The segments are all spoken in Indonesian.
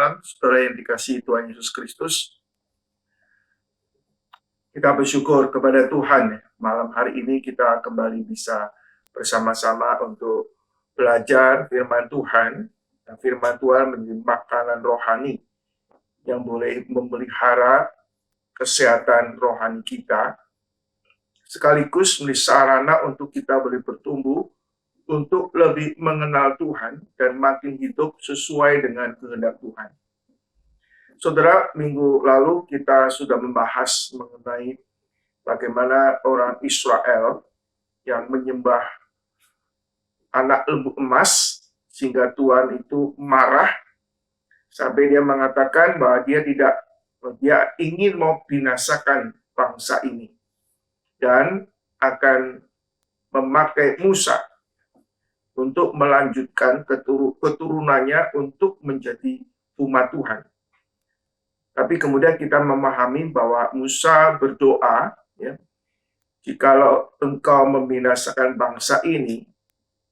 malam, saudara yang dikasihi Tuhan Yesus Kristus. Kita bersyukur kepada Tuhan. Malam hari ini kita kembali bisa bersama-sama untuk belajar firman Tuhan. Dan firman Tuhan menjadi makanan rohani yang boleh memelihara kesehatan rohani kita, sekaligus menjadi sarana untuk kita boleh bertumbuh untuk lebih mengenal Tuhan dan makin hidup sesuai dengan kehendak Tuhan. Saudara, minggu lalu kita sudah membahas mengenai bagaimana orang Israel yang menyembah anak lembu emas, sehingga Tuhan itu marah, sampai dia mengatakan bahwa dia ingin mau binasakan bangsa ini, dan akan memakai Musa untuk melanjutkan keturunannya untuk menjadi umat Tuhan. Tapi kemudian kita memahami bahwa Musa berdoa, ya, jikalau engkau membinasakan bangsa ini,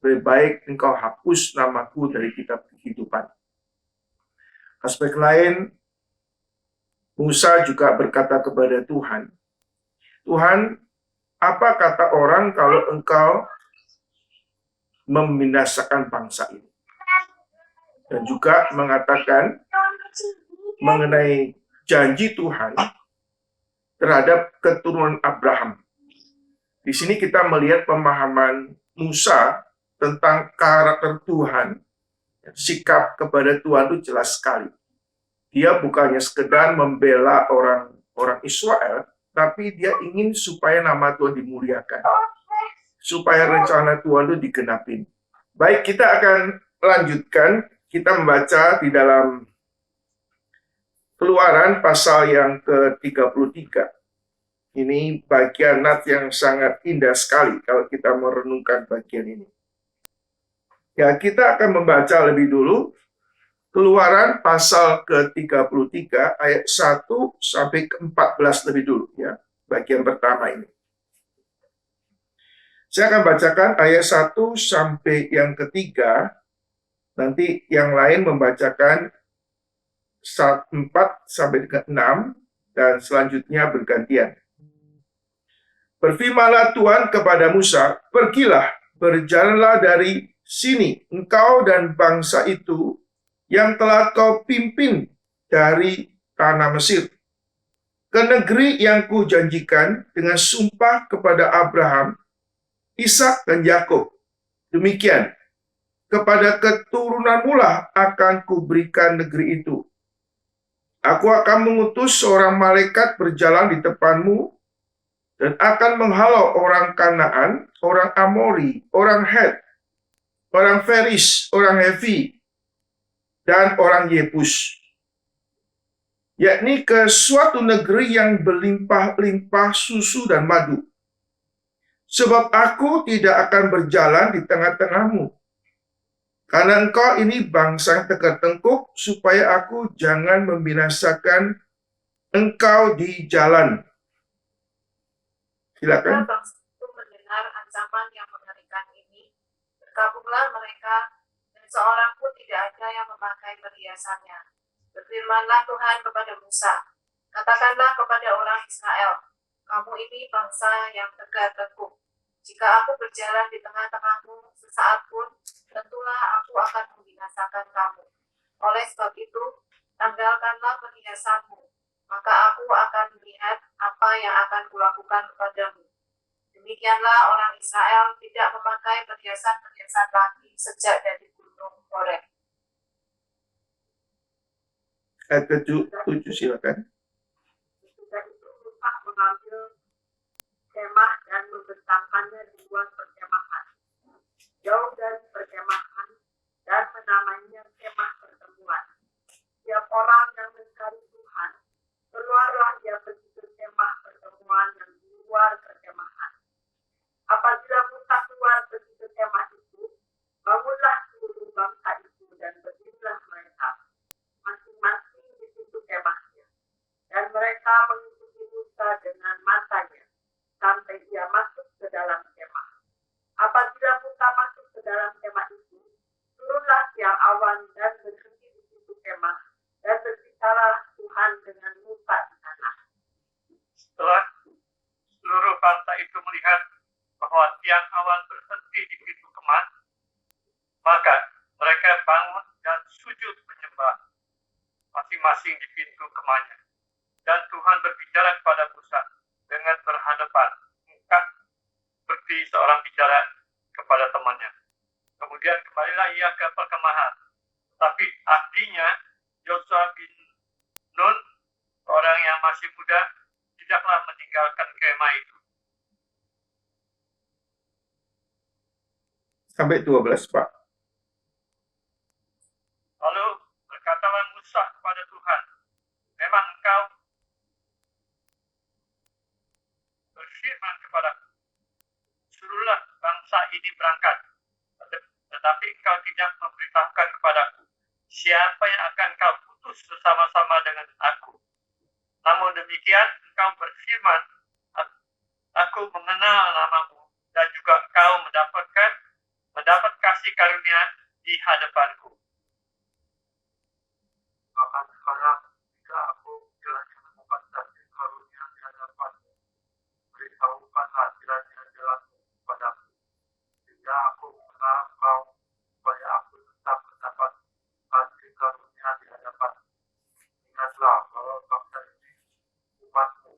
lebih baik engkau hapus namaku dari kitab kehidupan. Aspek lain, Musa juga berkata kepada Tuhan, Tuhan, apa kata orang kalau engkau membinasakan bangsa ini? Dan juga mengatakan mengenai janji Tuhan terhadap keturunan Abraham. Di sini kita melihat pemahaman Musa tentang karakter Tuhan. Sikap kepada Tuhan itu jelas sekali. Dia bukannya sekedar membela orang Israel, tapi dia ingin supaya nama Tuhan dimuliakan, supaya rencana Tuhan itu digenapin. Baik, kita akan lanjutkan. Kita membaca di dalam Keluaran pasal yang ke-33. Ini bagian nats yang sangat indah sekali kalau kita merenungkan bagian ini. Ya, kita akan membaca lebih dulu Keluaran pasal ke-33 ayat 1 sampai ke-14 lebih dulu, ya. Bagian pertama ini. Saya akan bacakan ayat 1 sampai yang ketiga. Nanti yang lain membacakan 4 sampai ke 6 dan selanjutnya bergantian. Berfirmanlah Tuhan kepada Musa, pergilah, berjalanlah dari sini, engkau dan bangsa itu yang telah kau pimpin dari tanah Mesir, ke negeri yang kujanjikan dengan sumpah kepada Abraham, Ishak dan Yakub. Demikian, kepada keturunanmu lah akan kuberikan negeri itu. Aku akan mengutus seorang malaikat berjalan di depanmu dan akan menghalau orang Kanaan, orang Amori, orang Het, orang Feris, orang Hevi, dan orang Yebus, yakni ke suatu negeri yang berlimpah-limpah susu dan madu. Sebab aku tidak akan berjalan di tengah-tengahmu, karena engkau ini bangsa yang tegak tengkuk, supaya aku jangan membinasakan engkau di jalan. Silakan. Bangsa itu mendengar ancaman yang mengerikan ini, bergabunglah mereka, dan seorang pun tidak ada yang memakai perhiasannya. Berfirmanlah Tuhan kepada Musa, katakanlah kepada orang Israel, kamu ini bangsa yang tegak tengkuk. Jika aku berjalan di tengah-tengahmu sesaat pun, tentulah aku akan membinasakan kamu. Oleh sebab itu, tanggalkanlah perhiasanmu, maka aku akan melihat apa yang akan kulakukan kepadamu. Demikianlah orang Israel tidak memakai perhiasan-perhiasan lagi sejak dari gunung Horeb. Ayat ke-7, silakan. Sesudah itu Musa mengambil kemah dan membentangkannya di luar perkemahan, jauh dari perkemahan, dan menamainya kemah pertemuan. Setiap orang yang mencari Tuhan, keluarlah dia pergi ke kemah pertemuan yang di luar perkemahan. Apabila Musa keluar pergi ke kemah itu, bangunlah seluruh bangsa itu dan berdirilah mereka, masing-masing di pintu kemahnya. Dan mereka mengikuti Musa dengan matanya, sampai dia masuk ke dalam kemah. Apabila Musa masuk ke dalam kemah itu, turunlah siang awan dan berhenti di pintu kemah, dan yang awal berhenti di pintu kemah, maka mereka bangun dan sujud menyembah masing-masing di pintu kemahnya. Dan Tuhan berbicara kepada Musa dengan berhadapan muka seperti seorang bicara kepada temannya. Kemudian kembalilah ia ke perkemahan. Tapi artinya Yosua bin Nun, orang yang masih muda, tidaklah meninggalkan kemah itu. Sampai 12, Pak. Lalu berkatalah Musa kepada Tuhan, memang engkau berfirman kepadaku, suruhlah bangsa ini berangkat. Tetapi engkau tidak memberitahukan kepadaku siapa yang akan kau utus bersama-sama dengan aku. Namun demikian engkau berfirman, aku mengenal namamu dan juga engkau mendapat kasih karunia di hadapanku. Maka sekarang jika aku jelas menemukan kasih karunia di hadapanmu, beritahukanlah kiranya jalanmu kepadaku. Jika aku mengenal engkau, supaya aku tetap mendapat kasih karunia di hadapanmu. Ingatlah bahwa bangsa ini umatmu.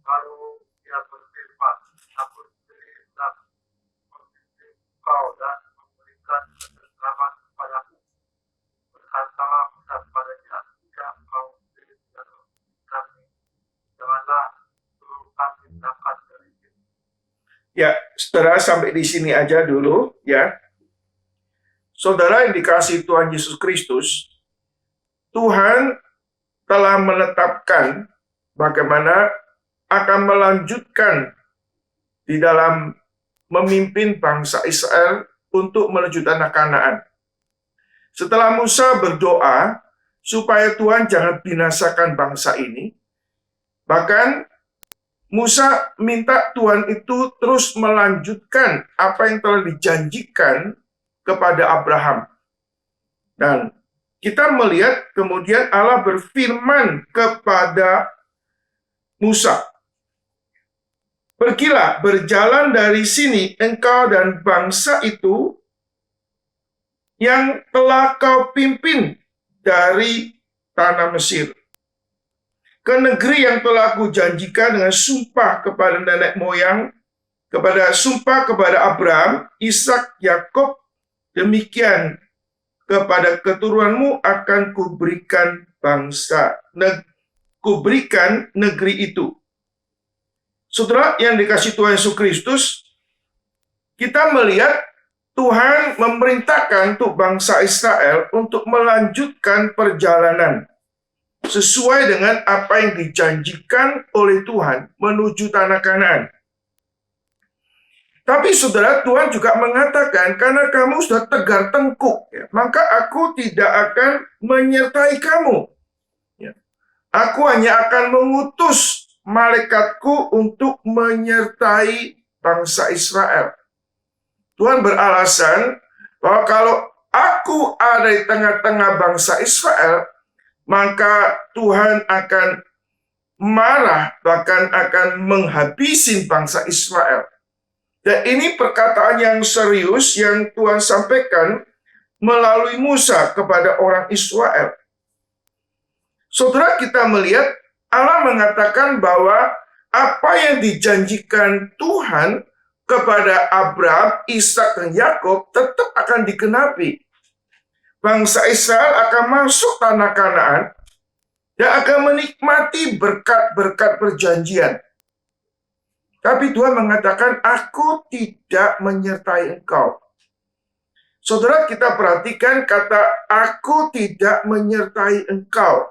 Lalu dia berfirman, aku sendiri hendak memimpin engkau dan memberikan keselamatan kepadaku. Berkatalah Musa kepadanya, jika engkau sendiri tidak memimpin kami, janganlah suruh kami berangkat dari sini. Ya, saudara, sampai di sini aja dulu ya. Saudara yang dikasihi Tuhan Yesus Kristus, Tuhan telah menetapkan bagaimana akan melanjutkan di dalam memimpin bangsa Israel untuk menuju tanah Kanaan. Setelah Musa berdoa supaya Tuhan jangan binasakan bangsa ini, bahkan Musa minta Tuhan itu terus melanjutkan apa yang telah dijanjikan kepada Abraham. Dan kita melihat kemudian Allah berfirman kepada Musa, "Pergilah, berjalan dari sini engkau dan bangsa itu yang telah kau pimpin dari tanah Mesir, ke negeri yang telah kujanjikan dengan sumpah kepada nenek moyang, sumpah kepada Abraham, Ishak, Yakub, demikian kepada keturunanmu akan kuberikan negeri itu." Saudara yang dikasihi Tuhan Yesus Kristus, kita melihat Tuhan memerintahkan untuk bangsa Israel untuk melanjutkan perjalanan sesuai dengan apa yang dijanjikan oleh Tuhan menuju tanah Kanaan. Tapi saudara, Tuhan juga mengatakan, karena kamu sudah tegar tengkuk, ya, maka aku tidak akan menyertai kamu. Ya. Aku hanya akan mengutus malaikatku untuk menyertai bangsa Israel. Tuhan beralasan bahwa kalau aku ada di tengah-tengah bangsa Israel, maka Tuhan akan marah, bahkan akan menghabisi bangsa Israel. Dan ini perkataan yang serius yang Tuhan sampaikan melalui Musa kepada orang Israel. Saudara, kita melihat Allah mengatakan bahwa apa yang dijanjikan Tuhan kepada Abraham, Ishak, dan Yakub tetap akan digenapi. Bangsa Israel akan masuk tanah Kanaan dan akan menikmati berkat-berkat perjanjian. Tapi Tuhan mengatakan, aku tidak menyertai engkau. Saudara, kita perhatikan kata aku tidak menyertai engkau.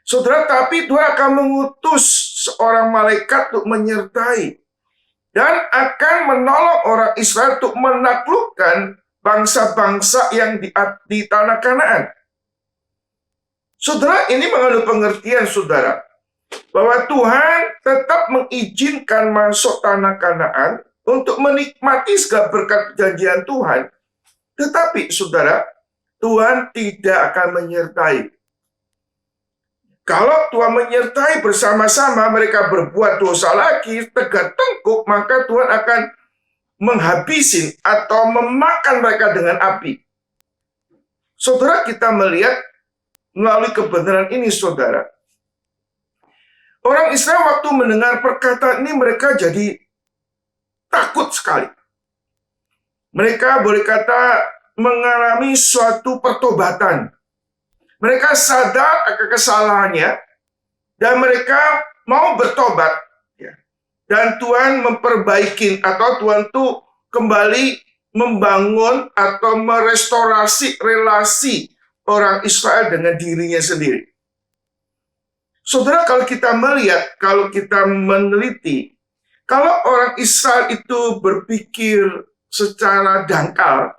Saudara, tapi Tuhan akan mengutus seorang malaikat untuk menyertai dan akan menolong orang Israel untuk menaklukkan bangsa-bangsa yang di tanah Kanaan. Saudara, ini mengandung pengertian, saudara, bahwa Tuhan tetap mengizinkan masuk tanah Kanaan untuk menikmati segala berkat perjanjian Tuhan. Tetapi, saudara, Tuhan tidak akan menyertai. Kalau Tuhan menyertai bersama-sama mereka berbuat dosa lagi, tegak tengkuk, maka Tuhan akan menghabisin atau memakan mereka dengan api. Saudara, kita melihat melalui kebenaran ini, saudara. Orang Israel waktu mendengar perkataan ini, mereka jadi takut sekali. Mereka boleh kata mengalami suatu pertobatan. Mereka sadar akan kesalahannya, dan mereka mau bertobat. Dan Tuhan memperbaiki, atau Tuhan tuh kembali membangun atau merestorasi relasi orang Israel dengan dirinya sendiri. Saudara, kalau kita melihat, kalau kita meneliti, kalau orang Israel itu berpikir secara dangkal,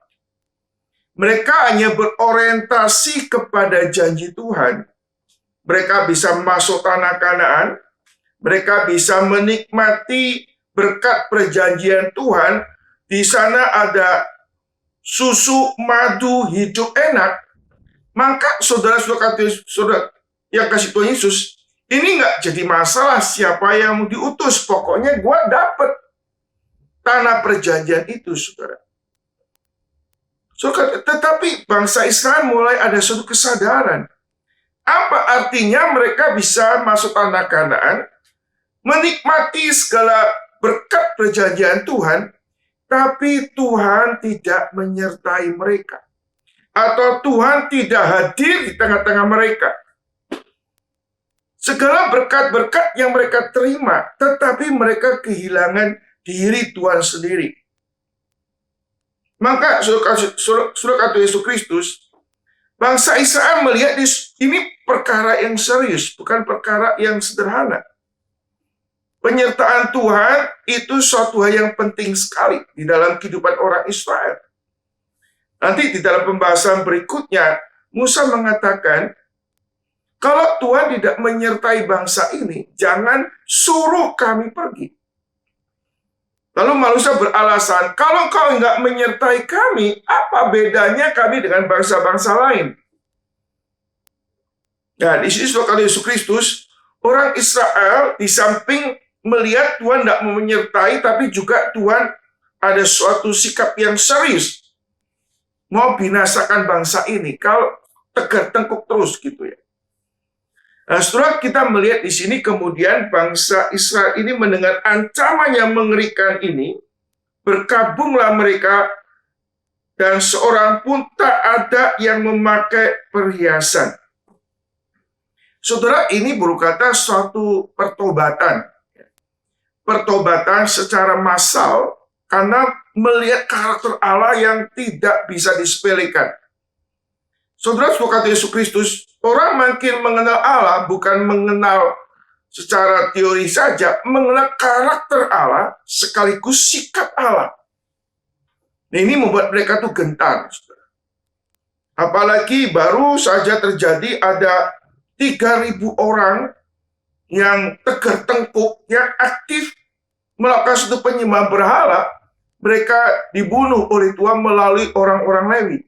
mereka hanya berorientasi kepada janji Tuhan. Mereka bisa masuk tanah Kanaan, mereka bisa menikmati berkat perjanjian Tuhan. Di sana ada susu, madu, hidup enak. Maka saudara-saudara yang kasih Tuhan Yesus, ini nggak jadi masalah siapa yang diutus. Pokoknya gue dapet tanah perjanjian itu, saudara. Tetapi bangsa Israel mulai ada suatu kesadaran. Apa artinya mereka bisa masuk tanah Kanaan, menikmati segala berkat perjanjian Tuhan, tapi Tuhan tidak menyertai mereka. Atau Tuhan tidak hadir di tengah-tengah mereka. Segala berkat-berkat yang mereka terima, tetapi mereka kehilangan diri Tuhan sendiri. Maka saudara kata Yesus Kristus, bangsa Israel melihat ini perkara yang serius, bukan perkara yang sederhana. Penyertaan Tuhan itu suatu hal yang penting sekali di dalam kehidupan orang Israel. Nanti di dalam pembahasan berikutnya, Musa mengatakan, kalau Tuhan tidak menyertai bangsa ini, jangan suruh kami pergi. Lalu Musa beralasan, kalau kau nggak menyertai kami, apa bedanya kami dengan bangsa-bangsa lain? Nah, di sini kata Yesus Kristus, orang Israel di samping melihat Tuhan tidak menyertai, tapi juga Tuhan ada suatu sikap yang serius. Mau binasakan bangsa ini, kalau tegak tengkuk terus gitu ya. Nah, setelah kita melihat di sini kemudian bangsa Israel ini mendengar ancaman yang mengerikan ini, berkabunglah mereka dan seorang pun tak ada yang memakai perhiasan. Saudara, ini berkata suatu pertobatan. Pertobatan secara massal karena melihat karakter Allah yang tidak bisa disepelekan. Saudara, kata Yesus Kristus, orang makin mengenal Allah bukan mengenal secara teori saja, mengenal karakter Allah sekaligus sikap Allah. Nah, ini membuat mereka tuh gentar. Saudara. Apalagi baru saja terjadi ada 3.000 orang yang tegar tengkuk, yang aktif melakukan suatu penyembahan berhala. Mereka dibunuh oleh Tuhan melalui orang-orang Lewi.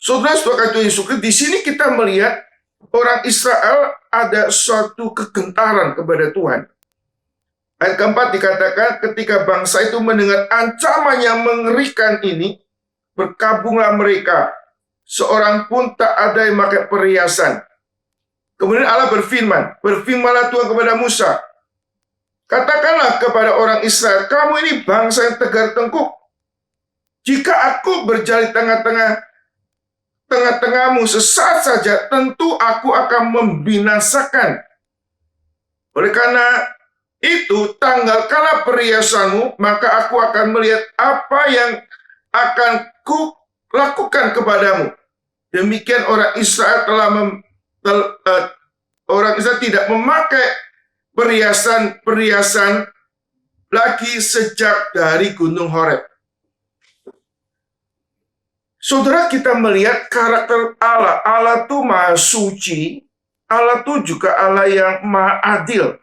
Saudara-saudara kata Yesus Kristus, di sini kita melihat orang Israel ada suatu kegentaran kepada Tuhan. Ayat keempat dikatakan, ketika bangsa itu mendengar ancaman yang mengerikan ini, berkabunglah mereka. Seorang pun tak ada yang pakai perhiasan. Kemudian Allah berfirmanlah Tuhan kepada Musa, katakanlah kepada orang Israel, kamu ini bangsa yang tegar tengkuk. Jika aku berjalan di tengah-tengahmu sesaat saja, tentu aku akan membinasakan. Oleh karena itu, tanggalkanlah perhiasanmu, maka aku akan melihat apa yang akan ku lakukan kepadamu. Demikian orang Israel orang Israel tidak memakai perhiasan lagi sejak dari Gunung Horeb. Saudara, kita melihat karakter Allah. Allah itu maha suci. Allah itu juga Allah yang maha adil.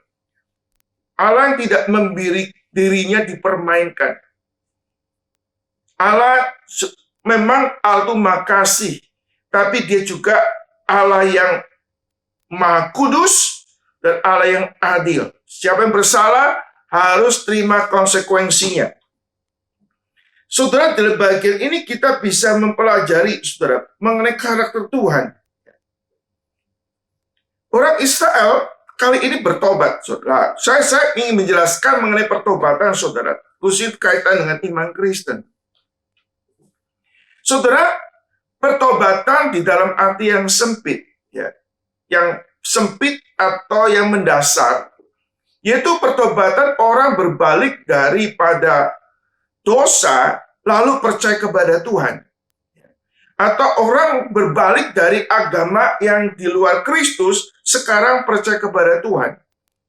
Allah yang tidak memberi dirinya dipermainkan. Allah memang Allah itu maha kasih. Tapi dia juga Allah yang Maha Kudus dan Allah yang adil. Siapa yang bersalah harus terima konsekuensinya. Saudara, dalam bagian ini kita bisa mempelajari, saudara, mengenai karakter Tuhan. Orang Israel kali ini bertobat, saudara. Saya ingin menjelaskan mengenai pertobatan, saudara, khusus kaitan dengan iman Kristen. Saudara, pertobatan di dalam arti yang sempit, ya, yang sempit atau yang mendasar, yaitu pertobatan orang berbalik daripada dosa lalu percaya kepada Tuhan. Atau orang berbalik dari agama yang di luar Kristus, sekarang percaya kepada Tuhan.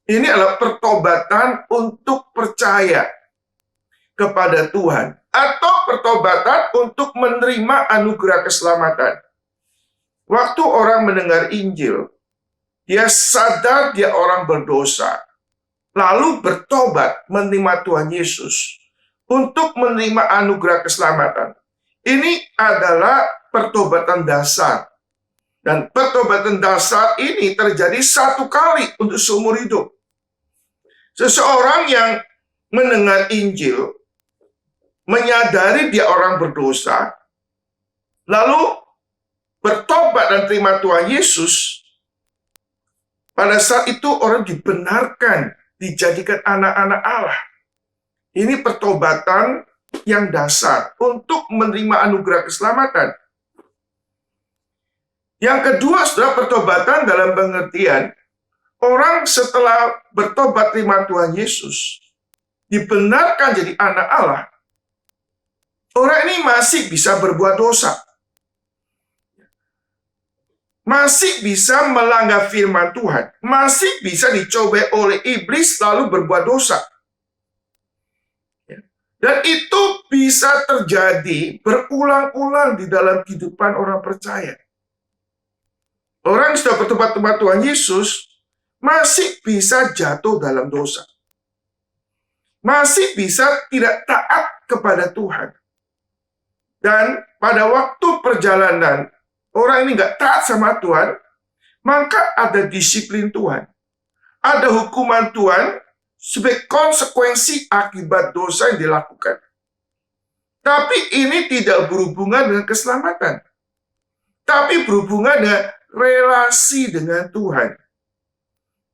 Ini adalah pertobatan untuk percaya kepada Tuhan. Atau pertobatan untuk menerima anugerah keselamatan. Waktu orang mendengar Injil, dia sadar dia orang berdosa. Lalu bertobat menerima Tuhan Yesus untuk menerima anugerah keselamatan. Ini adalah pertobatan dasar. Dan pertobatan dasar ini terjadi satu kali untuk seumur hidup. Seseorang yang mendengar Injil, menyadari dia orang berdosa, lalu bertobat dan terima Tuhan Yesus, pada saat itu orang dibenarkan, dijadikan anak-anak Allah. Ini pertobatan yang dasar untuk menerima anugerah keselamatan. Yang kedua, saudara, pertobatan dalam pengertian orang setelah bertobat terima Tuhan Yesus, dibenarkan jadi anak Allah, orang ini masih bisa berbuat dosa. Masih bisa melanggar firman Tuhan. Masih bisa dicobai oleh iblis lalu berbuat dosa. Dan itu bisa terjadi berulang-ulang di dalam kehidupan orang percaya. Orang yang sudah bertobat kepada Tuhan Yesus masih bisa jatuh dalam dosa. Masih bisa tidak taat kepada Tuhan. Dan pada waktu perjalanan, orang ini nggak taat sama Tuhan, maka ada disiplin Tuhan. Ada hukuman Tuhan sebagai konsekuensi akibat dosa yang dilakukan. Tapi ini tidak berhubungan dengan keselamatan. Tapi berhubungan dengan relasi dengan Tuhan.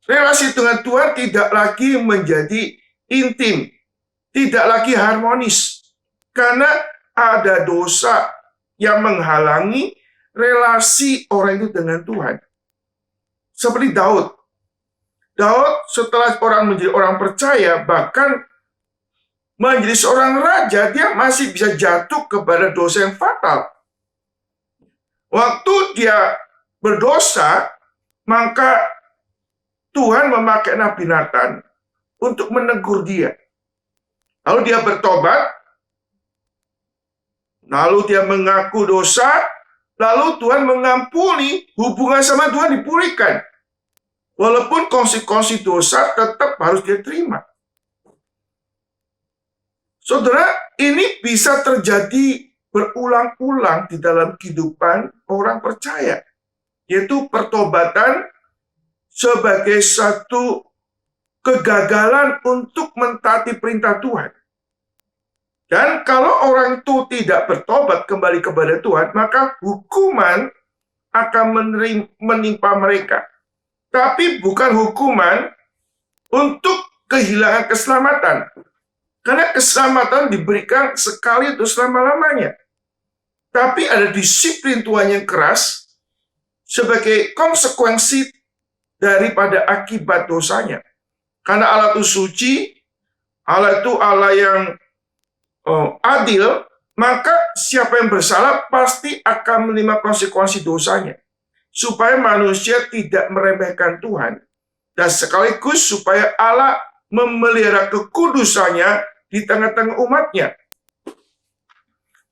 Relasi dengan Tuhan tidak lagi menjadi intim. Tidak lagi harmonis. Karena ada dosa yang menghalangi relasi orang itu dengan Tuhan. Seperti Daud. Daud setelah orang menjadi orang percaya, bahkan menjadi seorang raja, dia masih bisa jatuh kepada dosa yang fatal. Waktu dia berdosa, maka Tuhan memakai Nabi Nathan untuk menegur dia. Lalu dia bertobat, lalu dia mengaku dosa, lalu Tuhan mengampuni, hubungan sama Tuhan dipulihkan. Walaupun konsekuensi dosa tetap harus dia terima. Saudara, ini bisa terjadi berulang-ulang di dalam kehidupan orang percaya. Yaitu pertobatan sebagai satu kegagalan untuk mentaati perintah Tuhan. Dan kalau orang itu tidak bertobat kembali kepada Tuhan, maka hukuman akan menimpa mereka. Tapi bukan hukuman untuk kehilangan keselamatan. Karena keselamatan diberikan sekali untuk selama-lamanya. Tapi ada disiplin Tuhan yang keras sebagai konsekuensi daripada akibat dosanya. Karena Allah itu suci, Allah itu Allah yang adil, maka siapa yang bersalah pasti akan menerima konsekuensi dosanya. Supaya manusia tidak meremehkan Tuhan. Dan sekaligus supaya Allah memelihara kekudusannya di tengah-tengah umatnya.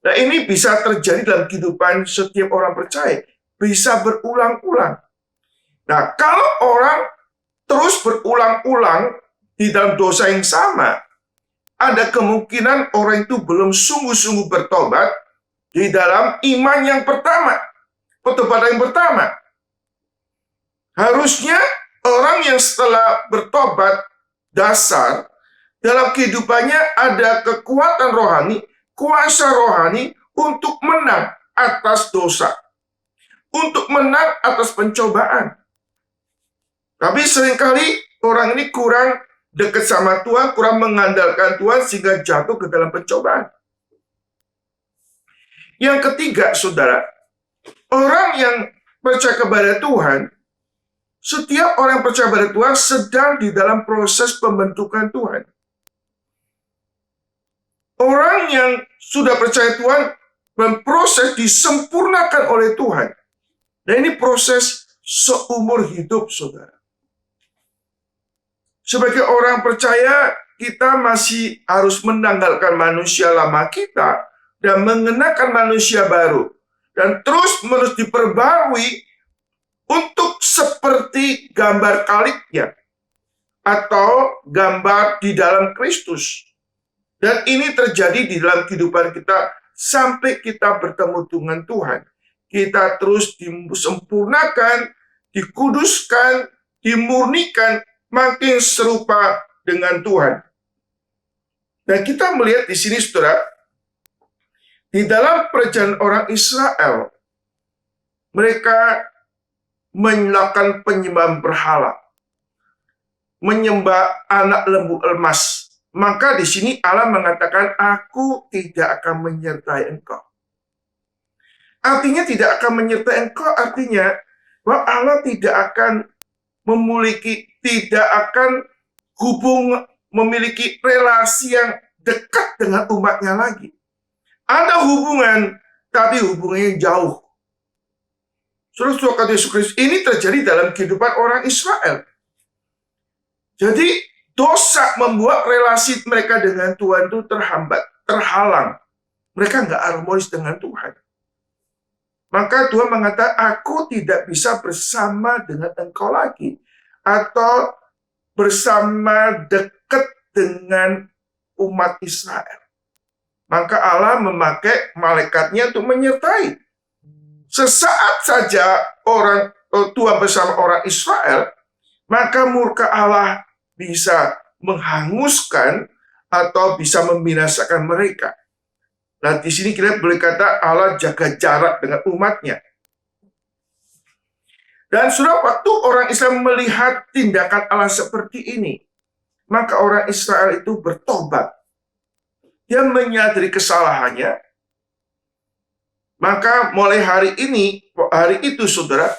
Nah, ini bisa terjadi dalam kehidupan setiap orang percaya. Bisa berulang-ulang. Nah, kalau orang terus berulang-ulang di dalam dosa yang sama, ada kemungkinan orang itu belum sungguh-sungguh bertobat di dalam iman yang pertama. Pertobatan yang pertama. Harusnya orang yang setelah bertobat dasar, dalam kehidupannya ada kekuatan rohani, kuasa rohani untuk menang atas dosa, untuk menang atas pencobaan. Tapi seringkali orang ini kurang dekat sama Tuhan, kurang mengandalkan Tuhan sehingga jatuh ke dalam pencobaan. Yang ketiga, saudara, orang yang percaya kepada Tuhan, setiap orang yang percaya kepada Tuhan sedang di dalam proses pembentukan Tuhan. Orang yang sudah percaya Tuhan berproses disempurnakan oleh Tuhan. Dan ini proses seumur hidup, saudara. Sebagai orang percaya, kita masih harus menanggalkan manusia lama kita dan mengenakan manusia baru. Dan terus-menerus diperbarui untuk seperti gambar kaliknya atau gambar di dalam Kristus. Dan ini terjadi di dalam kehidupan kita sampai kita bertemu dengan Tuhan. Kita terus disempurnakan, dikuduskan, dimurnikan, makin serupa dengan Tuhan. Dan kita melihat di sini, saudara, di dalam perjalanan orang Israel, mereka melakukan penyembahan berhala, menyembah anak lembu emas. Maka di sini Allah mengatakan, aku tidak akan menyertai engkau. Artinya tidak akan menyertai engkau, artinya bahwa Allah tidak akan memiliki relasi yang dekat dengan umatnya lagi. Ada hubungan, tapi hubungannya jauh. Saudara-saudara Yesus Kristus, ini terjadi dalam kehidupan orang Israel. Jadi, dosa membuat relasi mereka dengan Tuhan itu terhambat, terhalang. Mereka nggak harmonis dengan Tuhan. Maka Tuhan mengatakan, aku tidak bisa bersama dengan engkau lagi. Atau bersama dekat dengan umat Israel. Maka Allah memakai malaikatnya untuk menyertai. Sesaat saja Tuhan bersama orang Israel, maka murka Allah bisa menghanguskan atau bisa membinasakan mereka. Nah, di sini kita boleh kata Allah jaga jarak dengan umatnya. Dan sudah waktu orang Islam melihat tindakan Allah seperti ini, maka orang Israel itu bertobat. Dia menyadari kesalahannya. Maka mulai hari itu, saudara,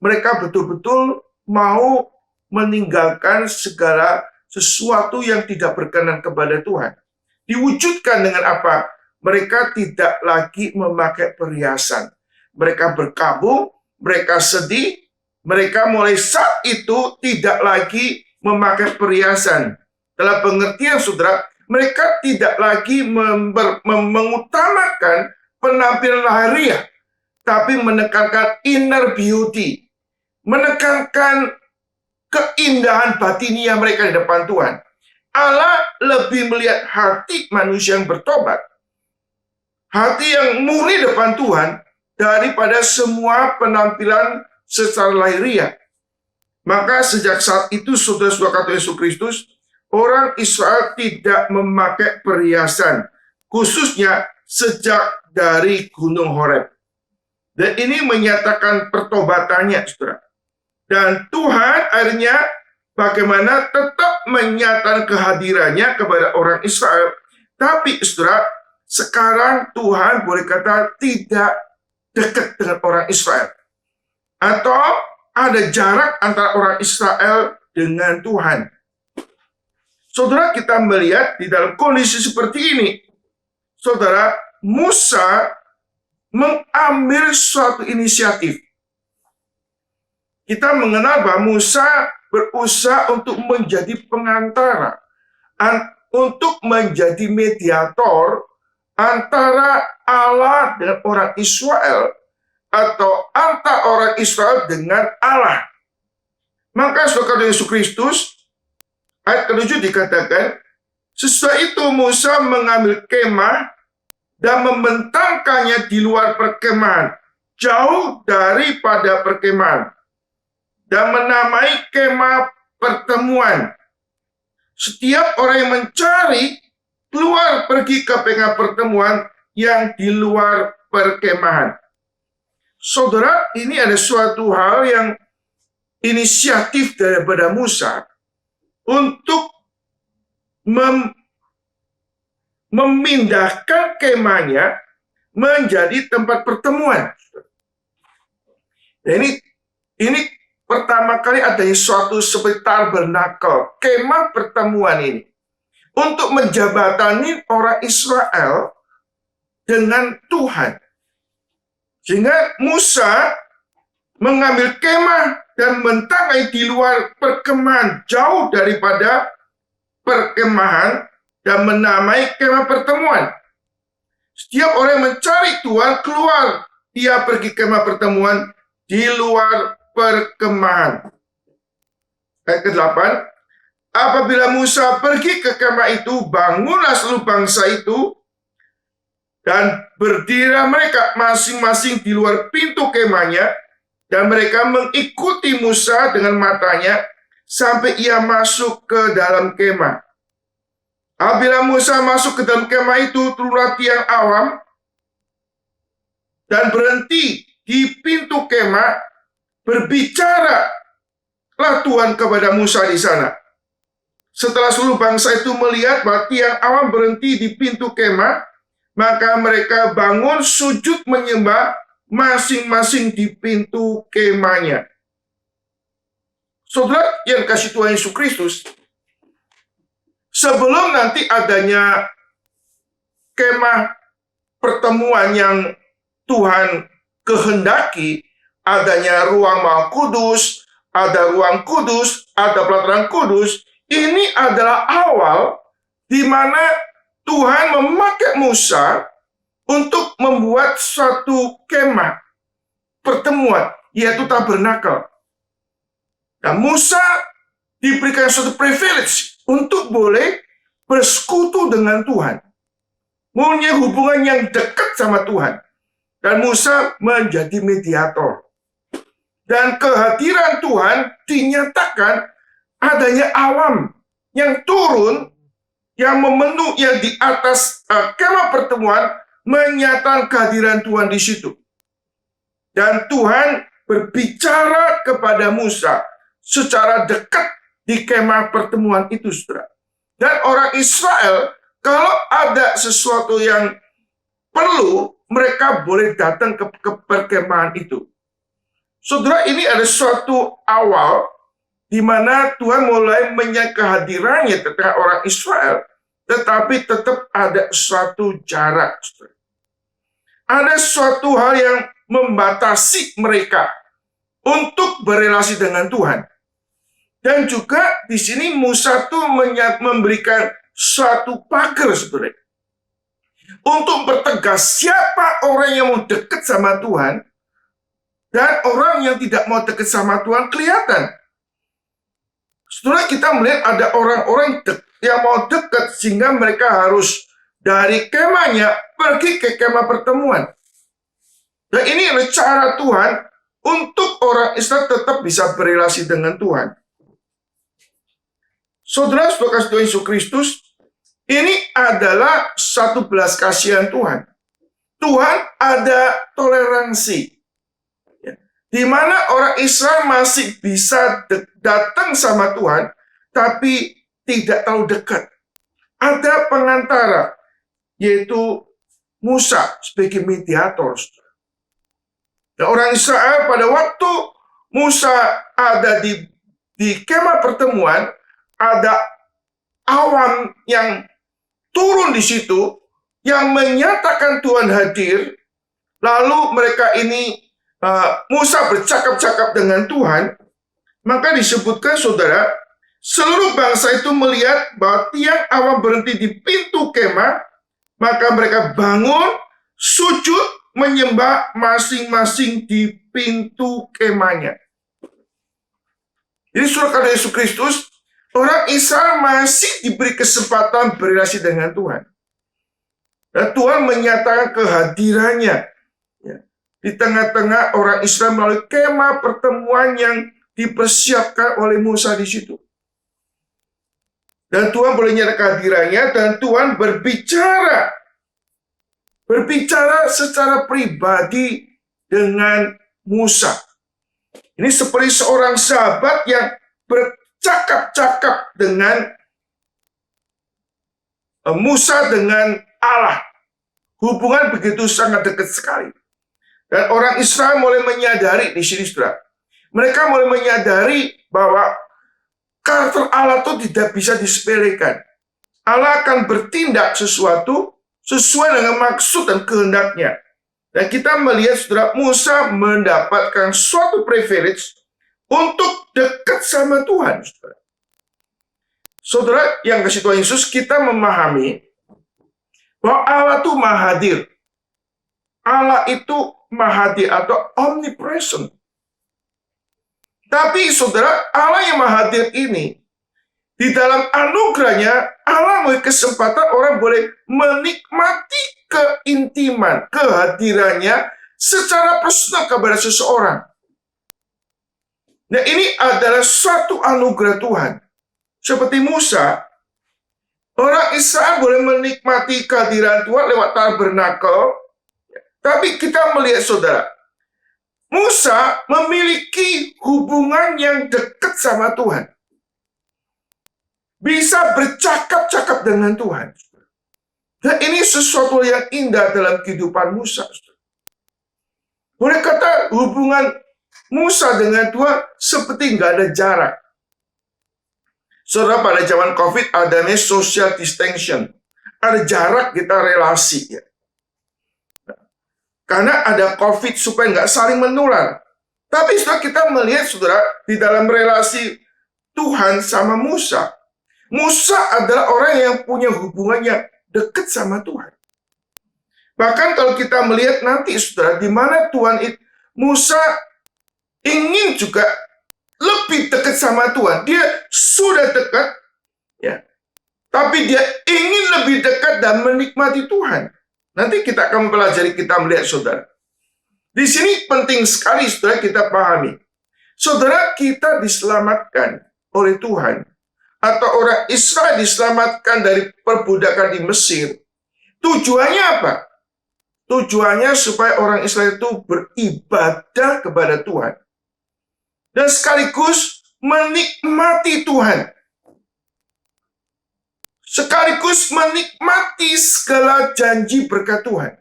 mereka betul-betul mau meninggalkan segala sesuatu yang tidak berkenan kepada Tuhan. Diwujudkan dengan apa? Mereka tidak lagi memakai perhiasan. Mereka berkabung, mereka sedih, mereka mulai saat itu tidak lagi memakai perhiasan. Dalam pengertian, saudara, mereka tidak lagi mengutamakan penampilan lahiriah, tapi menekankan inner beauty, menekankan keindahan batinia mereka di depan Tuhan. Allah lebih melihat hati manusia yang bertobat, hati yang murni depan Tuhan, daripada semua penampilan secara lahiriah. Maka sejak saat itu, saudara-saudara kata Yesus Kristus, orang Israel tidak memakai perhiasan, khususnya sejak dari Gunung Horeb. Dan ini menyatakan pertobatannya, saudara. Dan Tuhan akhirnya bagaimana tetap menyatakan kehadirannya kepada orang Israel. Tapi, saudara, sekarang Tuhan boleh kata tidak dekat dengan orang Israel. Atau ada jarak antara orang Israel dengan Tuhan. Saudara, kita melihat di dalam kondisi seperti ini, saudara, Musa mengambil suatu inisiatif. Kita mengenal bahwa Musa berusaha untuk menjadi pengantara, untuk menjadi mediator antara Allah dengan orang Israel, atau antara orang Israel dengan Allah. Maka saudara Yesus Kristus, ayat ke-7 dikatakan, sesudah itu Musa mengambil kemah dan membentangkannya di luar perkemahan, jauh daripada perkemahan. dan menamai kemah pertemuan. Setiap orang yang mencari keluar pergi ke kemah pertemuan yang di luar perkemahan. Saudara, ini ada suatu hal yang inisiatif daripada Musa untuk memindahkan kemahnya menjadi tempat pertemuan. Dan ini pertama kali ada suatu seperti tabernakel, kemah pertemuan ini, untuk menjabatani orang Israel dengan Tuhan. Sehingga Musa mengambil kemah dan mentangai di luar perkemahan, jauh daripada perkemahan, dan menamai kemah pertemuan. Setiap orang yang mencari Tuhan keluar, dia pergi kemah pertemuan di luar perkemahan. Ayat ke-8, apabila Musa pergi ke kemah itu, bangunlah seluruh bangsa itu, dan berdirilah mereka masing-masing di luar pintu kemahnya, dan mereka mengikuti Musa dengan matanya sampai ia masuk ke dalam kemah. Apabila Musa masuk ke dalam kemah itu, turunlah tiang awam dan berhenti di pintu kemah. Berbicaralah Tuhan kepada Musa di sana. Setelah seluruh bangsa itu melihat bahwa tiang awam berhenti di pintu kemah, maka mereka bangun sujud menyembah masing-masing di pintu kemahnya. Saudara yang kasih Tuhan Yesus Kristus, sebelum nanti adanya kemah pertemuan yang Tuhan kehendaki, adanya ruang Maha Kudus, ada ruang kudus, ada pelataran kudus, ini adalah awal di mana Tuhan memakai Musa untuk membuat suatu kemah pertemuan, yaitu tabernakel. Dan Musa diberikan suatu privilege untuk boleh bersekutu dengan Tuhan, mempunyai hubungan yang dekat sama Tuhan. Dan Musa menjadi mediator. Dan kehadiran Tuhan dinyatakan adanya awan yang turun, yang memenuhi, yang di atas kemah pertemuan, menyatakan kehadiran Tuhan di situ. Dan Tuhan berbicara kepada Musa secara dekat di kemah pertemuan itu, saudara. Dan orang Israel, kalau ada sesuatu yang perlu, mereka boleh datang ke perkemahan itu. Saudara, ini ada suatu awal di mana Tuhan mulai menyatakan kehadirannya di tengah orang Israel, tetapi tetap ada suatu jarak. Ada suatu hal yang membatasi mereka untuk berelasi dengan Tuhan. Dan juga di sini Musa tuh memberikan suatu pagar sebenarnya untuk bertegas siapa orang yang mau dekat sama Tuhan dan orang yang tidak mau dekat sama Tuhan kelihatan. Setelah kita melihat ada orang-orang yang mau dekat sehingga mereka harus dari kemahnya pergi ke kemah pertemuan. Dan ini adalah cara Tuhan untuk orang Israel tetap bisa berelasi dengan Tuhan. Saudara, saudara Tuhan Yesus Kristus, ini adalah satu belas kasihan Tuhan. Tuhan ada toleransi. Di mana orang Israel masih bisa datang sama Tuhan, tapi tidak terlalu dekat. Ada pengantara, yaitu Musa sebagai mediator. Dan orang Israel pada waktu Musa ada di kemah pertemuan, ada awan yang turun di situ, yang menyatakan Tuhan hadir, lalu mereka ini Musa bercakap-cakap dengan Tuhan, maka disebutkan, saudara, seluruh bangsa itu melihat bahwa tiang awan berhenti di pintu kemah, maka mereka bangun, sujud, menyembah masing-masing di pintu kemahnya. Jadi, saudara Yesus Kristus, orang Israel masih diberi kesempatan berrelasi dengan Tuhan. Dan Tuhan menyatakan kehadirannya di tengah-tengah orang Israel melalui kemah pertemuan yang dipersiapkan oleh Musa di situ. Dan Tuhan boleh nyatakan kehadirannya, dan Tuhan berbicara secara pribadi dengan Musa. Ini seperti seorang sahabat yang bercakap-cakap dengan Musa dengan Allah. Hubungan begitu sangat dekat sekali. Dan orang Israel mulai menyadari di sini, saudara. Mereka mulai menyadari bahwa karakter Allah itu tidak bisa disepelekan. Allah akan bertindak sesuatu sesuai dengan maksud dan kehendaknya. Dan kita melihat, saudara, Musa mendapatkan suatu privilege untuk dekat sama Tuhan, saudara. Saudara, yang kasih Tuhan Yesus, kita memahami bahwa Allah itu maha hadir. Allah itu maha hadir atau omnipresent. Tapi saudara, Allah yang maha hadir ini, di dalam anugerahnya, Allah memberi kesempatan orang boleh menikmati keintiman, kehadirannya secara personal kepada seseorang. Nah, ini adalah suatu anugerah Tuhan. Seperti Musa, orang Israel boleh menikmati kehadiran Tuhan lewat tabernakel. Tapi kita melihat, saudara, Musa memiliki hubungan yang dekat sama Tuhan. Bisa bercakap-cakap dengan Tuhan. Dan ini sesuatu yang indah dalam kehidupan Musa. Boleh kata hubungan Musa dengan Tuhan seperti nggak ada jarak. Saudara, pada zaman COVID adanya social distancing. Ada jarak kita relasi. Ya. Karena ada COVID supaya nggak saling menular. Tapi setelah kita melihat, saudara, di dalam relasi Tuhan sama Musa. Musa adalah orang yang punya hubungan yang dekat sama Tuhan. Bahkan kalau kita melihat nanti, saudara, di mana Musa ingin juga lebih dekat sama Tuhan. Dia sudah dekat, ya, tapi dia ingin lebih dekat dan menikmati Tuhan. Nanti kita akan mempelajari, kita melihat, saudara. Di sini penting sekali, saudara, kita pahami. Saudara, kita diselamatkan oleh Tuhan. Atau orang Israel diselamatkan dari perbudakan di Mesir. Tujuannya apa? Tujuannya supaya orang Israel itu beribadah kepada Tuhan. Dan sekaligus menikmati Tuhan. Sekaligus menikmati segala janji berkat Tuhan.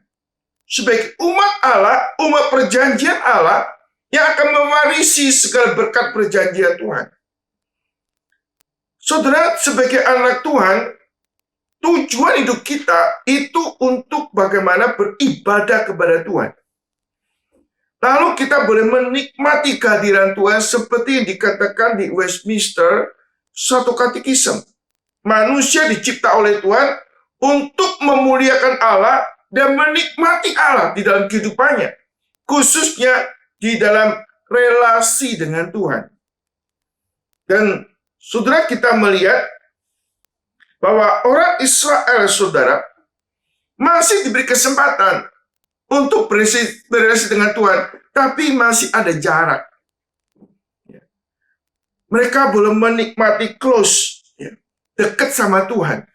Sebagai umat Allah, umat perjanjian Allah, yang akan mewarisi segala berkat perjanjian Tuhan. Saudara, sebagai anak Tuhan, tujuan hidup kita itu untuk bagaimana beribadah kepada Tuhan. Lalu kita boleh menikmati kehadiran Tuhan seperti yang dikatakan di Westminster, suatu katekisme. Manusia dicipta oleh Tuhan untuk memuliakan Allah dan menikmati Allah di dalam kehidupannya. Khususnya di dalam relasi dengan Tuhan. Dan saudara, kita melihat bahwa orang Israel, saudara, masih diberi kesempatan untuk berrelasi dengan Tuhan, tapi masih ada jarak. Mereka belum menikmati close, dekat sama Tuhan.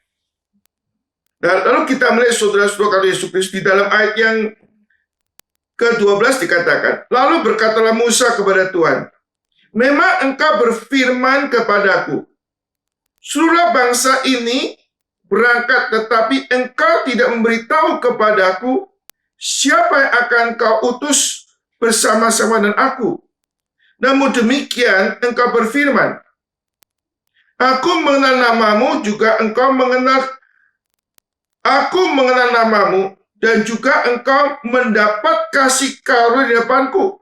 Dan lalu kita melihat, saudara-saudara, kata Yesus Kristus di dalam ayat yang ke-12 dikatakan, lalu berkatalah Musa kepada Tuhan, memang engkau berfirman kepadaku, seluruh bangsa ini berangkat, tetapi engkau tidak memberitahu kepadaku siapa yang akan kau utus bersama-sama dengan aku. Namun demikian engkau berfirman, aku mengenal namamu, juga engkau mengenal, aku mengenal namamu, dan juga engkau mendapat kasih karunia di depanku.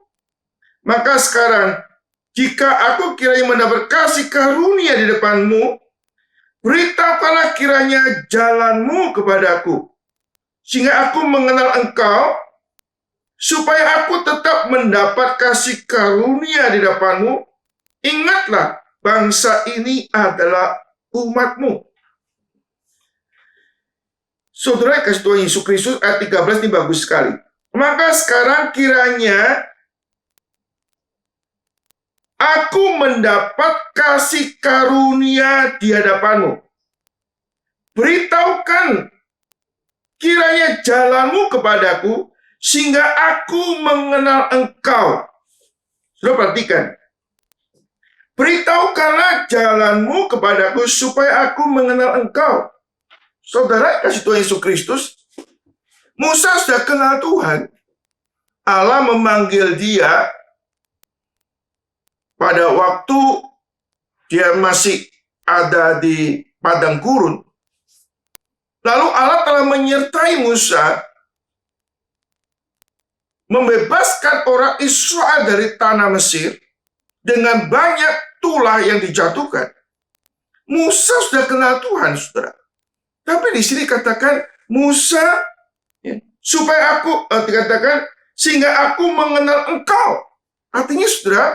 Maka sekarang, jika aku kiranya mendapat kasih karunia di depanmu, beritahukanlah kiranya jalanmu kepadaku, sehingga aku mengenal engkau, supaya aku tetap mendapat kasih karunia di depanmu. Ingatlah, bangsa ini adalah umatmu. Saudara, kasih Tuhan Yesus Kristus, ayat 13 ini bagus sekali. Maka sekarang kiranya aku mendapat kasih karunia di hadapanmu. Beritahukan kiranya jalanmu kepadaku, sehingga aku mengenal engkau. Sudah perhatikan. Beritahukanlah jalanmu kepadaku, supaya aku mengenal engkau. Saudara, kasih Tuhan Yesus Kristus, Musa sudah kenal Tuhan. Allah memanggil dia pada waktu dia masih ada di padang gurun. Lalu Allah telah menyertai Musa, membebaskan orang Israel dari tanah Mesir dengan banyak tulah yang dijatuhkan. Musa sudah kenal Tuhan, saudara. Tapi di sini katakan Musa, supaya aku, dikatakan, sehingga aku mengenal engkau. Artinya, saudara,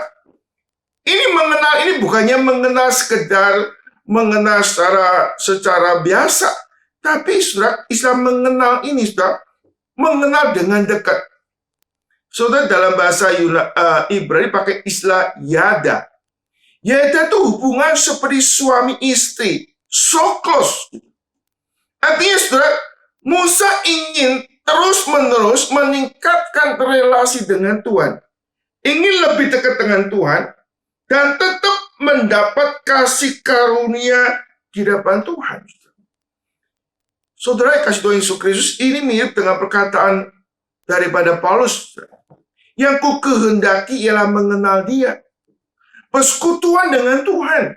ini mengenal ini bukannya mengenal sekedar mengenal secara biasa. Tapi, saudara, istilah mengenal ini, saudara, mengenal dengan dekat. Saudara, dalam bahasa Ibrani pakai istilah yada. Yada itu hubungan seperti suami istri, so close. Artinya, saudara, Musa ingin terus-menerus meningkatkan relasi dengan Tuhan. Ingin lebih dekat dengan Tuhan, dan tetap mendapat kasih karunia di hadapan Tuhan. Saudara, kasih Tuhan Yesus Kristus ini mirip dengan perkataan daripada Paulus. Yang ku kehendaki ialah mengenal dia. Persekutuan dengan Tuhan.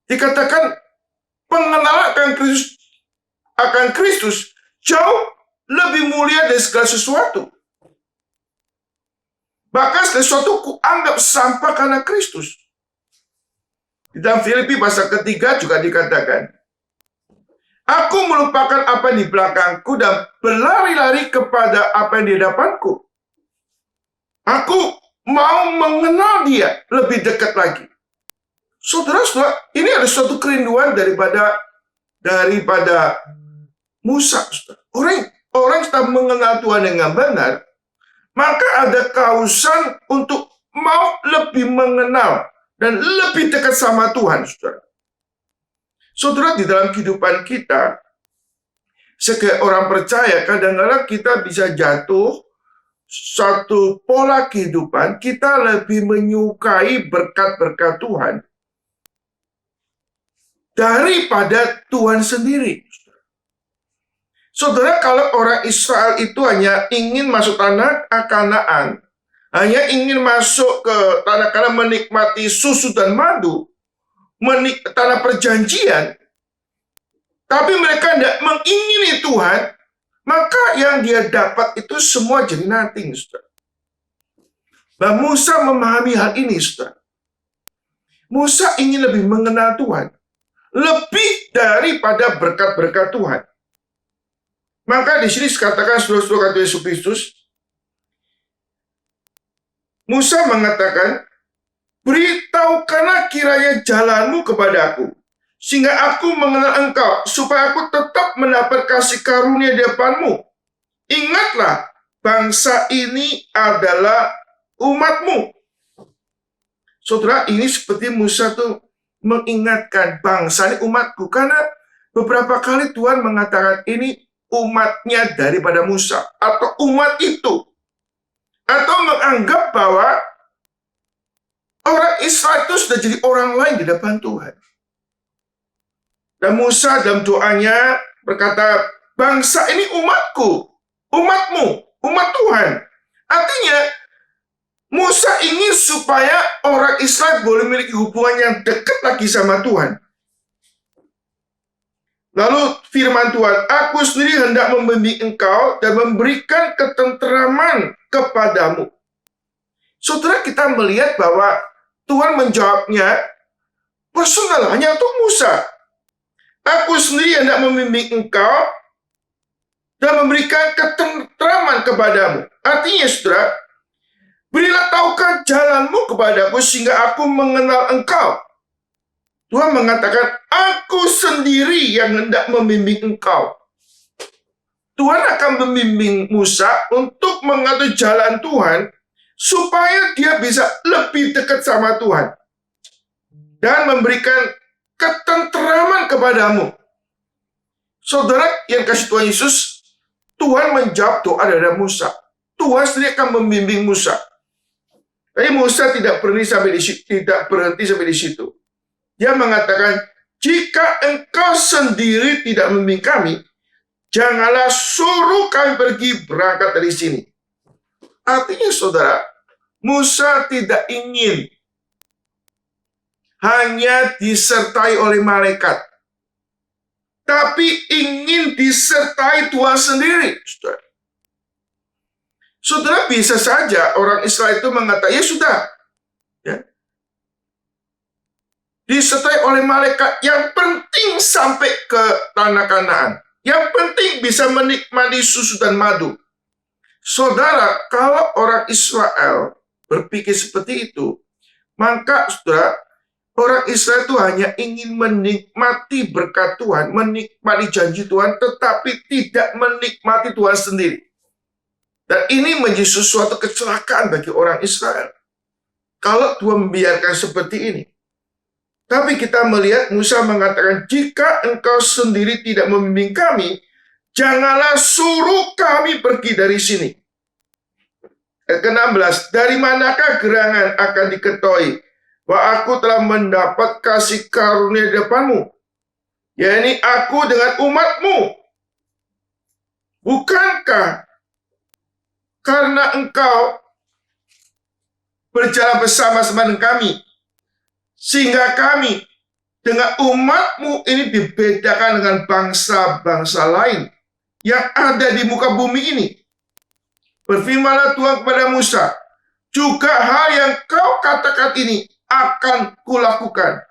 Dikatakan pengenalan akan Kristus jauh lebih mulia dari segala sesuatu. Bahkan sesuatu kuanggap sampah karena Kristus. Di dalam Filipi pasal ketiga juga dikatakan, aku melupakan apa yang di belakangku dan berlari-lari kepada apa yang di hadapanku. Aku mau mengenal dia lebih dekat lagi. Saudara-saudara, ini ada suatu kerinduan daripada Musa. Orang sedang mengenal Tuhan dengan benar, maka ada kehausan untuk mau lebih mengenal dan lebih dekat sama Tuhan, saudara. Saudara, di dalam kehidupan kita, sebagai orang percaya, kadang-kadang kita bisa jatuh satu pola kehidupan, kita lebih menyukai berkat-berkat Tuhan daripada Tuhan sendiri. Saudara, kalau orang Israel itu hanya ingin masuk tanah Kanaan, hanya ingin masuk ke tanah Kanaan menikmati susu dan madu, tanah perjanjian, tapi mereka tidak mengingini Tuhan, maka yang dia dapat itu semua jadi nothing, saudara. Dan Musa memahami hal ini, saudara. Musa ingin lebih mengenal Tuhan, lebih daripada berkat-berkat Tuhan. Maka di sini dikatakan, saudara-saudara kata Yesus Kristus, Musa mengatakan, beritahukanlah kiranya jalanmu kepadaku, sehingga aku mengenal engkau, supaya aku tetap mendapat kasih karunia di hadapanmu. Ingatlah, bangsa ini adalah umatmu. Saudara, ini seperti Musa tuh mengingatkan bangsa ini umatku, karena beberapa kali Tuhan mengatakan ini umatnya daripada Musa, atau umat itu, atau menganggap bahwa orang Israel itu sudah jadi orang lain di depan Tuhan. Dan Musa dalam doanya berkata, bangsa ini umatku, umatmu, umat Tuhan. Artinya, Musa ingin supaya orang Israel boleh memiliki hubungan yang dekat lagi sama Tuhan. Lalu firman Tuhan, aku sendiri hendak membimbing engkau dan memberikan ketenteraman kepadamu. Saudara, kita melihat bahwa Tuhan menjawabnya personal, hanya untuk Musa. Aku sendiri hendak membimbing engkau dan memberikan ketenteraman kepadamu. Artinya, saudara, berilah tahukah jalanmu kepadaku sehingga aku mengenal engkau. Tuhan mengatakan, aku sendiri yang hendak membimbing engkau. Tuhan akan membimbing Musa untuk mengatur jalan Tuhan supaya dia bisa lebih dekat sama Tuhan dan memberikan ketenteraman kepadamu. Saudara yang kasih Tuhan Yesus, Tuhan menjawab doa dari Musa. Tuhan sendiri akan membimbing Musa. Tapi Musa tidak berhenti sampai di situ. Dia mengatakan, jika engkau sendiri tidak membimbing kami, janganlah suruh kami pergi berangkat dari sini. Artinya saudara, Musa tidak ingin hanya disertai oleh malaikat, tapi ingin disertai Tuhan sendiri. Saudara, bisa saja orang Israel itu mengatakan, ya sudah, ya, disertai oleh malaikat, yang penting sampai ke tanah Kanaan. Yang penting bisa menikmati susu dan madu. Saudara, kalau orang Israel berpikir seperti itu, maka saudara, orang Israel itu hanya ingin menikmati berkat Tuhan, menikmati janji Tuhan, tetapi tidak menikmati Tuhan sendiri. Dan ini menjadi sesuatu kecelakaan bagi orang Israel kalau Tuhan membiarkan seperti ini. Tapi kita melihat Musa mengatakan, jika engkau sendiri tidak membimbing kami, janganlah suruh kami pergi dari sini. Ke-16, dari manakah gerangan akan diketahui bahwa aku telah mendapat kasih karunia di depanmu, yakni aku dengan umatmu? Bukankah karena engkau berjalan bersama-sama dengan kami, sehingga kami dengan umatmu ini dibedakan dengan bangsa-bangsa lain yang ada di muka bumi ini? Berfirmanlah Tuhan kepada Musa, juga hal yang kau katakan ini akan kulakukan,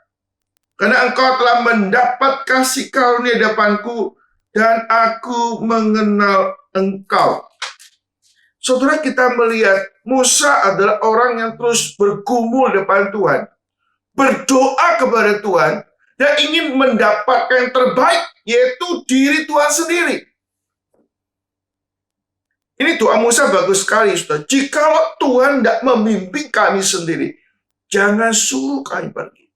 karena engkau telah mendapat kasih karunia di depanku, dan aku mengenal engkau. Saudara, kita melihat Musa adalah orang yang terus bergumul depan Tuhan, berdoa kepada Tuhan, dan ingin mendapatkan yang terbaik, yaitu diri Tuhan sendiri. Ini doa Musa bagus sekali, saudara. Jikalau Tuhan tidak membimbing kami sendiri, jangan suruh kami pergi.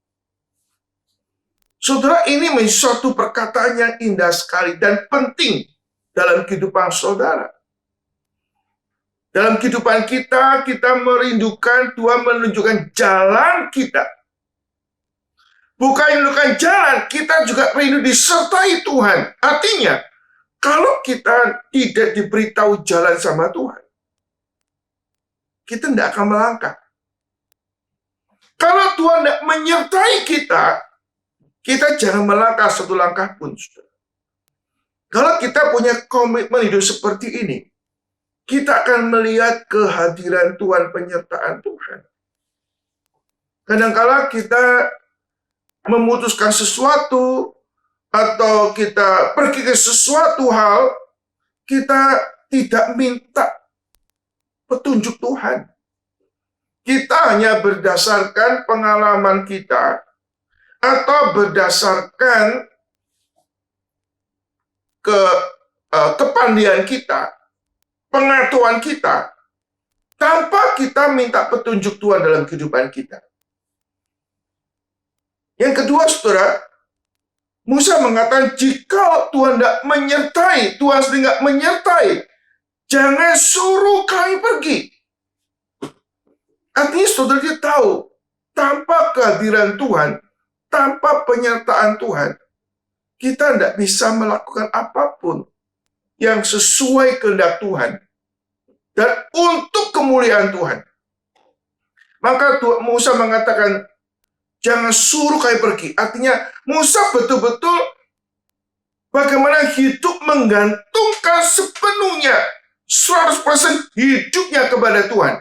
Saudara, ini menjadi suatu perkataan yang indah sekali dan penting dalam kehidupan saudara. Dalam kehidupan kita, kita merindukan Tuhan menunjukkan jalan kita. Bukan menunjukkan jalan, kita juga rindu disertai Tuhan. Artinya, kalau kita tidak diberitahu jalan sama Tuhan, kita tidak akan melangkah. Kalau Tuhan tidak menyertai kita, kita jangan melangkah satu langkah pun. Kalau kita punya komitmen hidup seperti ini, kita akan melihat kehadiran Tuhan, penyertaan Tuhan. Kadang-kala kita memutuskan sesuatu, atau kita pergi ke sesuatu hal, kita tidak minta petunjuk Tuhan. Kita hanya berdasarkan pengalaman kita, atau berdasarkan kepandaian kita, pengetahuan kita, tanpa kita minta petunjuk Tuhan dalam kehidupan kita. Yang kedua, saudara, Musa mengatakan, jika Tuhan tidak menyertai, Tuhan sendiri tidak menyertai, jangan suruh kami pergi. Artinya saudara, dia tahu, tanpa kehadiran Tuhan, tanpa penyertaan Tuhan, kita tidak bisa melakukan apapun yang sesuai kehendak Tuhan dan untuk kemuliaan Tuhan. Maka Musa mengatakan, jangan suruh kami pergi. Artinya Musa betul-betul bagaimana hidup menggantungkan sepenuhnya 100% hidupnya kepada Tuhan.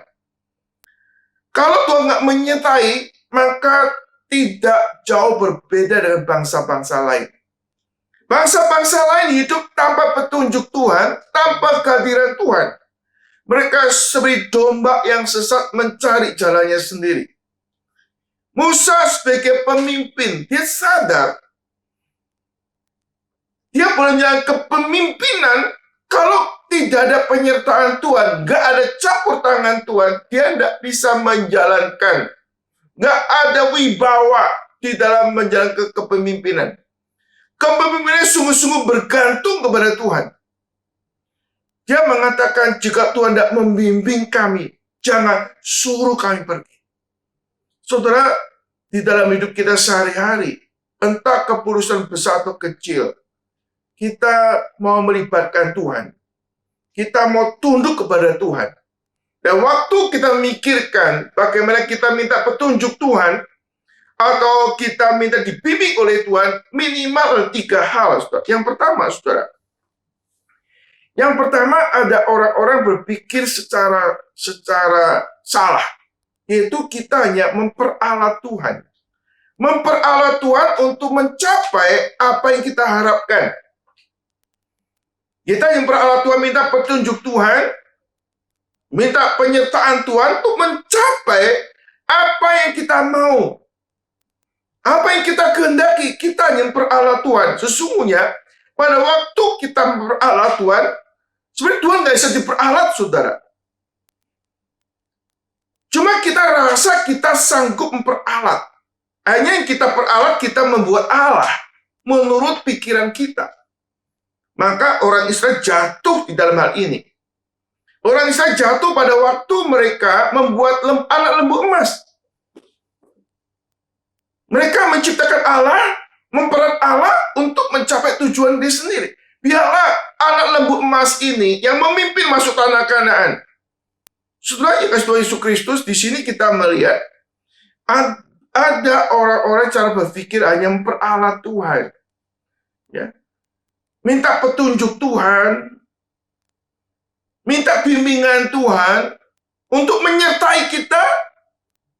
Kalau Tuhan nggak menyertai, maka tidak jauh berbeda dengan bangsa-bangsa lain. Bangsa-bangsa lain hidup tanpa petunjuk Tuhan, tanpa kehadiran Tuhan. Mereka seperti domba yang sesat mencari jalannya sendiri. Musa sebagai pemimpin, dia sadar dia boleh menjalankan kepemimpinan Kalau tidak ada penyertaan Tuhan, nggak ada campur tangan Tuhan, dia nggak bisa menjalankan. Nggak ada wibawa di dalam menjalankan kepemimpinan. Kepemimpinan sungguh-sungguh bergantung kepada Tuhan. Dia mengatakan, jika Tuhan tidak membimbing kami, jangan suruh kami pergi. Saudara, di dalam hidup kita sehari-hari, entah keputusan besar atau kecil, kita mau melibatkan Tuhan. Kita mau tunduk kepada Tuhan. Dan waktu kita mikirkan bagaimana kita minta petunjuk Tuhan, atau kita minta dibimbing oleh Tuhan, minimal 3 hal, saudara. Yang pertama, saudara. Yang pertama, ada orang-orang berpikir secara salah. Yaitu kita hanya memperalat Tuhan. Memperalat Tuhan untuk mencapai apa yang kita harapkan. Kita yang memperalat Tuhan, minta petunjuk Tuhan, minta penyertaan Tuhan untuk mencapai apa yang kita mau. Apa yang kita kehendaki, kita yang memperalat Tuhan. Sesungguhnya, pada waktu kita memperalat Tuhan, sebenarnya Tuhan nggak bisa diperalat, saudara. Cuma kita rasa kita sanggup memperalat. Hanya yang kita peralat, kita membuat Allah menurut pikiran kita. Maka orang Israel jatuh di dalam hal ini. Orang Israel jatuh pada waktu mereka membuat anak lembu emas. Mereka menciptakan Allah, memperalat Allah untuk mencapai tujuan diri sendiri. Biarlah anak lembu emas ini yang memimpin masuk tanah Kanaan. Setelah Tuhan Yesus Kristus, di sini kita melihat ada orang-orang cara berpikir hanya memperalat Tuhan. Ya. Minta petunjuk Tuhan, minta bimbingan Tuhan untuk menyertai kita,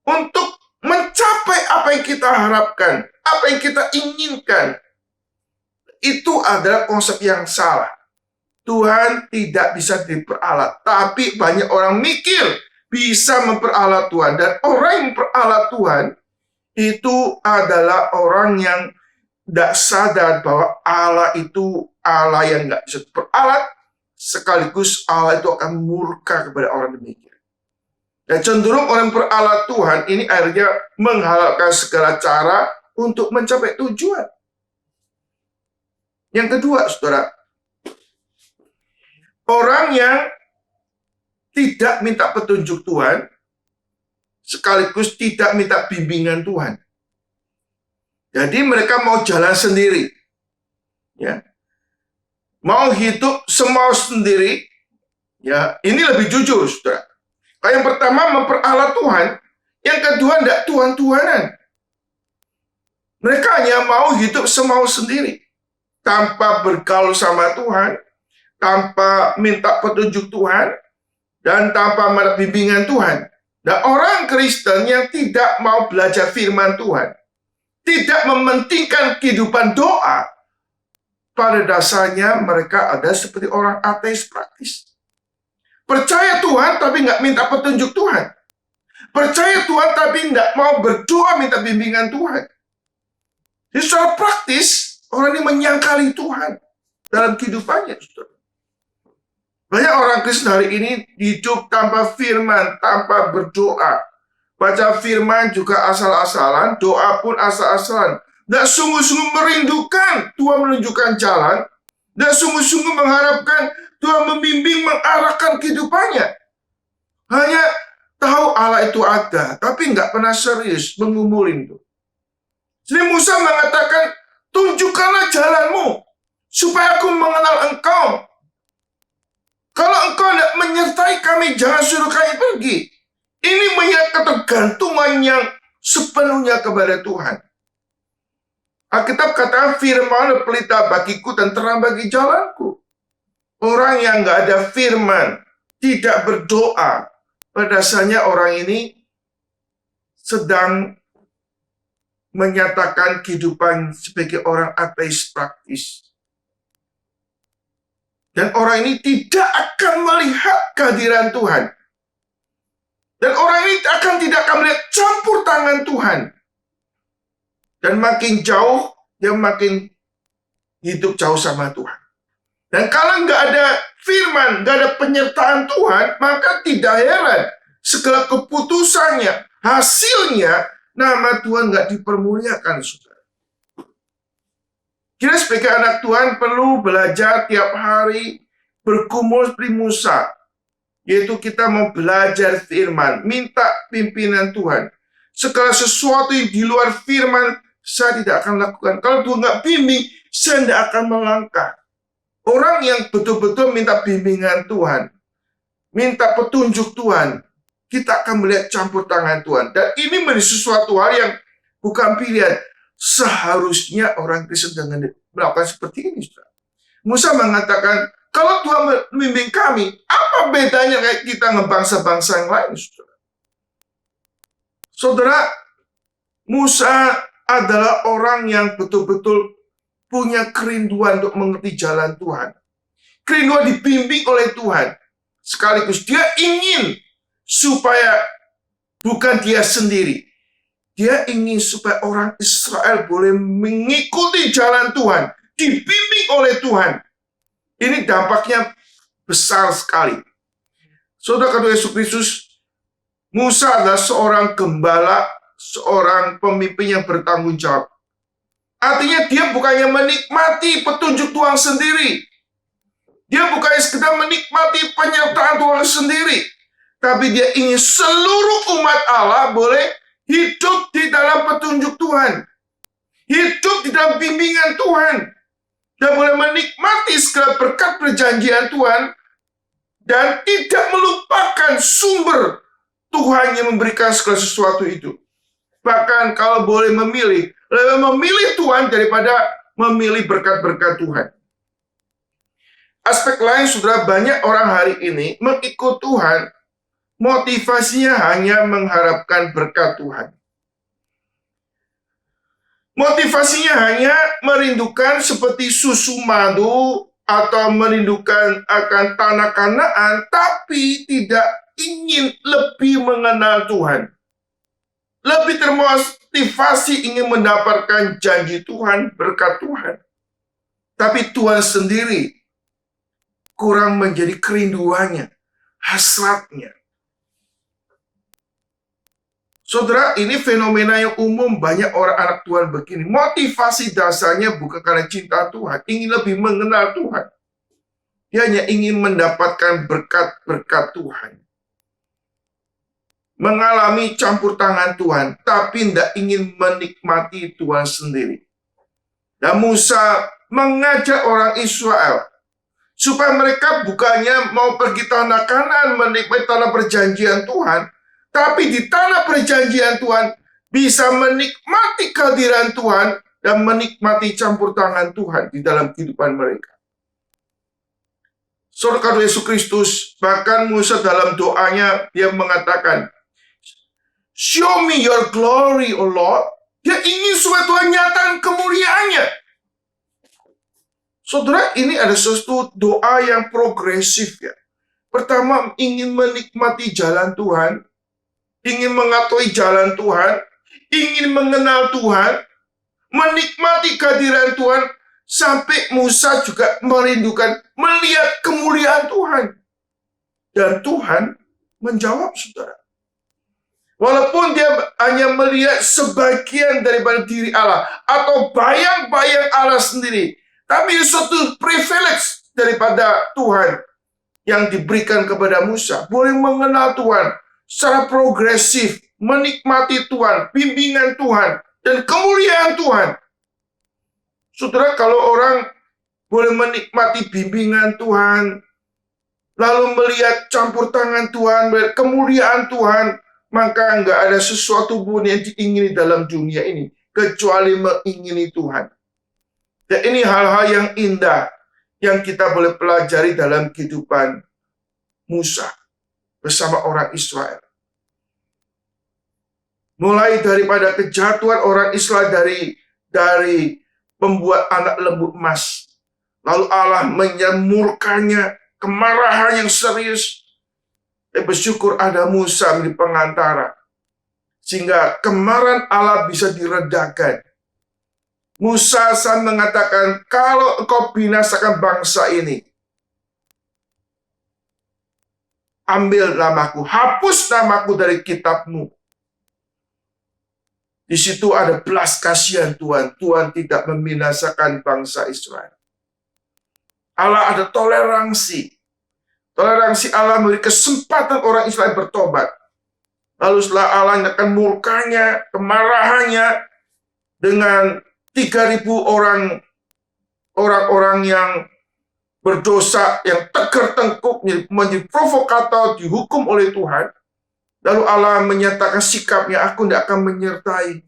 untuk mencapai apa yang kita harapkan, apa yang kita inginkan. Itu adalah konsep yang salah. Tuhan tidak bisa diperalat, tapi banyak orang mikir bisa memperalat Tuhan. Dan orang yang memperalat Tuhan itu adalah orang yang tidak sadar bahwa Allah itu Allah yang nggak bisa diperalat, sekaligus Allah itu akan murka kepada orang demikian. Dan cenderung orang peralat Tuhan ini akhirnya menghalalkan segala cara untuk mencapai tujuan. Yang kedua, saudara, orang yang tidak minta petunjuk Tuhan, sekaligus tidak minta bimbingan Tuhan. Jadi mereka mau jalan sendiri. Ya. Mau hidup semau sendiri. Ya, ini lebih jujur, saudara. Yang pertama memperalat Tuhan, yang kedua tidak Tuhan-Tuhanan. Mereka hanya mau hidup semau sendiri, tanpa bergaul sama Tuhan, tanpa minta petunjuk Tuhan, dan tanpa mendapat bimbingan Tuhan. Dan orang Kristen yang tidak mau belajar firman Tuhan, tidak mementingkan kehidupan doa, pada dasarnya mereka ada seperti orang ateis praktis. Percaya Tuhan tapi nggak minta petunjuk Tuhan. Percaya Tuhan tapi nggak mau berdoa minta bimbingan Tuhan. Jadi secara praktis, orang ini menyangkali Tuhan dalam kehidupannya. Banyak orang Kristen hari ini hidup tanpa firman, tanpa berdoa. Baca firman juga asal-asalan, doa pun asal-asalan. Tidak sungguh-sungguh merindukan Tuhan menunjukkan jalan. Tidak sungguh-sungguh mengharapkan Tuhan membimbing, mengarahkan kehidupannya. Hanya tahu Allah itu ada, tapi nggak pernah serius mengumulin itu. Jadi Musa mengatakan, tunjukkanlah jalanmu, supaya aku mengenal engkau. Kalau engkau tidak menyertai kami, jangan suruh kami pergi. Ini melihat ketergantungan yang sepenuhnya kepada Tuhan. Alkitab kata, firman pelita bagiku dan terang bagi jalanku. Orang yang nggak ada firman, tidak berdoa, pada dasarnya orang ini sedang menyatakan kehidupan sebagai orang ateis praktis. Dan orang ini tidak akan melihat kehadiran Tuhan. Dan orang ini tidak akan melihat campur tangan Tuhan. Dan makin jauh, dia makin hidup jauh sama Tuhan. Dan kalau nggak ada firman, nggak ada penyertaan Tuhan, maka tidak heran segala keputusannya, hasilnya, nama Tuhan nggak dipermuliakan, saudara. Kita sebagai anak Tuhan perlu belajar tiap hari, bergumul seperti Musa, yaitu kita mau belajar firman, minta pimpinan Tuhan. Segala sesuatu yang di luar firman, saya tidak akan lakukan. Kalau Tuhan nggak bimbing, saya tidak akan melangkah. Orang yang betul-betul minta bimbingan Tuhan, minta petunjuk Tuhan, kita akan melihat campur tangan Tuhan. Dan ini menjadi sesuatu hal yang bukan pilihan. Seharusnya orang Kristen dengan melakukan seperti ini, saudara. Musa mengatakan, kalau Tuhan membimbing kami, apa bedanya kayak kita ngebangsa-bangsa yang lain, saudara? Saudara, Musa adalah orang yang betul-betul punya kerinduan untuk mengerti jalan Tuhan. Kerinduan dibimbing oleh Tuhan. Sekaligus dia ingin supaya bukan dia sendiri. Dia ingin supaya orang Israel boleh mengikuti jalan Tuhan. Dibimbing oleh Tuhan. Ini dampaknya besar sekali. Saudara kata Yesus Kristus, Musa adalah seorang gembala, seorang pemimpin yang bertanggung jawab. Artinya dia bukannya menikmati petunjuk Tuhan sendiri. Dia bukannya sekedar menikmati penyertaan Tuhan sendiri. Tapi dia ingin seluruh umat Allah boleh hidup di dalam petunjuk Tuhan. Hidup di dalam bimbingan Tuhan. Dan boleh menikmati segala berkat perjanjian Tuhan. Dan tidak melupakan sumber Tuhan yang memberikan segala sesuatu itu. Bahkan kalau boleh memilih, lebih memilih Tuhan daripada memilih berkat-berkat Tuhan. Aspek lain, saudara, banyak orang hari ini mengikut Tuhan, motivasinya hanya mengharapkan berkat Tuhan. Motivasinya hanya merindukan seperti susu madu atau merindukan akan tanah Kanaan, tapi tidak ingin lebih mengenal Tuhan. Lebih termotivasi ingin mendapatkan janji Tuhan, berkat Tuhan. Tapi Tuhan sendiri kurang menjadi kerinduannya, hasratnya. Saudara, ini fenomena yang umum, banyak orang anak Tuhan begini. Motivasi dasarnya bukan karena cinta Tuhan, ingin lebih mengenal Tuhan. Dia hanya ingin mendapatkan berkat-berkat Tuhan. Mengalami campur tangan Tuhan, tapi tidak ingin menikmati Tuhan sendiri. Dan Musa mengajak orang Israel supaya mereka bukannya mau pergi tanah Kanaan menikmati tanah perjanjian Tuhan, tapi di tanah perjanjian Tuhan bisa menikmati kehadiran Tuhan dan menikmati campur tangan Tuhan di dalam kehidupan mereka. Saudara Yesus Kristus, bahkan Musa dalam doanya dia mengatakan, "Show me your glory, O Lord." Dia ingin supaya Tuhan nyatakan kemuliaannya. Saudara, ini ada sesuatu doa yang progresif ya. Pertama, ingin menikmati jalan Tuhan, ingin mengetahui jalan Tuhan, ingin mengenal Tuhan, menikmati kehadiran Tuhan, sampai Musa juga merindukan melihat kemuliaan Tuhan. Dan Tuhan menjawab, saudara. Walaupun dia hanya melihat sebagian daripada diri Allah atau bayang-bayang Allah sendiri, tapi suatu privilege daripada Tuhan yang diberikan kepada Musa, boleh mengenal Tuhan secara progresif, menikmati Tuhan, bimbingan Tuhan, dan kemuliaan Tuhan. Saudara, kalau orang boleh menikmati bimbingan Tuhan, lalu melihat campur tangan Tuhan, melihat kemuliaan Tuhan, maka nggak ada sesuatu pun yang diingini dalam dunia ini, kecuali mengingini Tuhan. Dan ini hal-hal yang indah, yang kita boleh pelajari dalam kehidupan Musa bersama orang Israel. Mulai daripada kejatuhan orang Israel dari pembuat anak lembu emas. Lalu Allah menyemurkannya, kemarahan yang serius. Dan bersyukur ada Musa menjadi pengantara. Sehingga kemarahan Allah bisa diredakan. Musa mengatakan, kalau engkau binasakan bangsa ini, ambil namaku, hapus namaku dari kitab-Mu. Di situ ada belas kasihan Tuhan. Tuhan tidak membinasakan bangsa Israel. Allah ada toleransi. Toleransi Allah memberi kesempatan orang Israel bertobat. Lalu setelah Allah akan murkanya, kemarahannya dengan 3.000 orang-orang yang berdosa, yang tegar tengkuk, menjadi provokator, dihukum oleh Tuhan. Lalu Allah menyatakan sikapnya, aku tidak akan menyertai.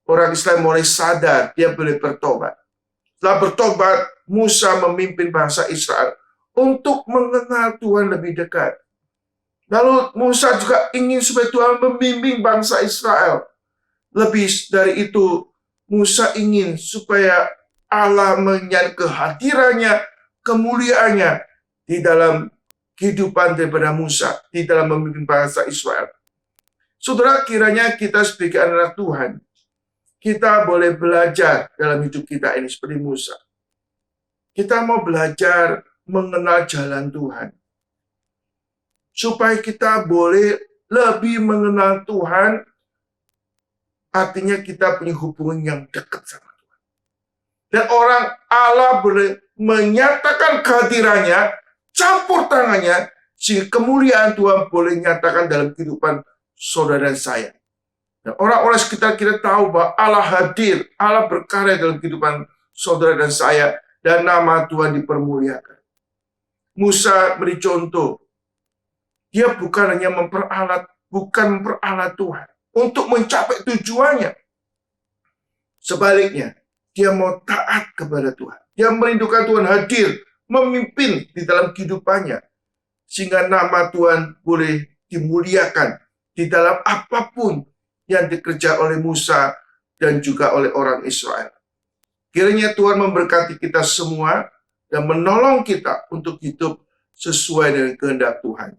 Orang Israel mulai sadar, dia boleh bertobat. Setelah bertobat, Musa memimpin bangsa Israel untuk mengenal Tuhan lebih dekat. Lalu Musa juga ingin supaya Tuhan membimbing bangsa Israel. Lebih dari itu, Musa ingin supaya Allah menyatakan kehadirannya, kemuliaannya di dalam kehidupan daripada Musa, di dalam memimpin bangsa Israel. Saudara, kiranya kita sebagai anak Tuhan, kita boleh belajar dalam hidup kita ini seperti Musa. Kita mau belajar mengenal jalan Tuhan. Supaya kita boleh lebih mengenal Tuhan, artinya kita punya hubungan yang dekat sama Tuhan. Dan orang Allah boleh menyatakan kehadirannya, campur tangannya, sehingga kemuliaan Tuhan boleh nyatakan dalam kehidupan saudara dan saya. Dan orang-orang sekitar kita tahu bahwa Allah hadir, Allah berkarya dalam kehidupan saudara dan saya, dan nama Tuhan dipermuliakan. Musa beri contoh. Dia bukan hanya memperalat Tuhan untuk mencapai tujuannya. Sebaliknya, dia mau taat kepada Tuhan. Dia merindukan Tuhan hadir, memimpin di dalam kehidupannya. Sehingga nama Tuhan boleh dimuliakan di dalam apapun yang dikerja oleh Musa dan juga oleh orang Israel. Kiranya Tuhan memberkati kita semua dan menolong kita untuk hidup sesuai dengan kehendak Tuhan.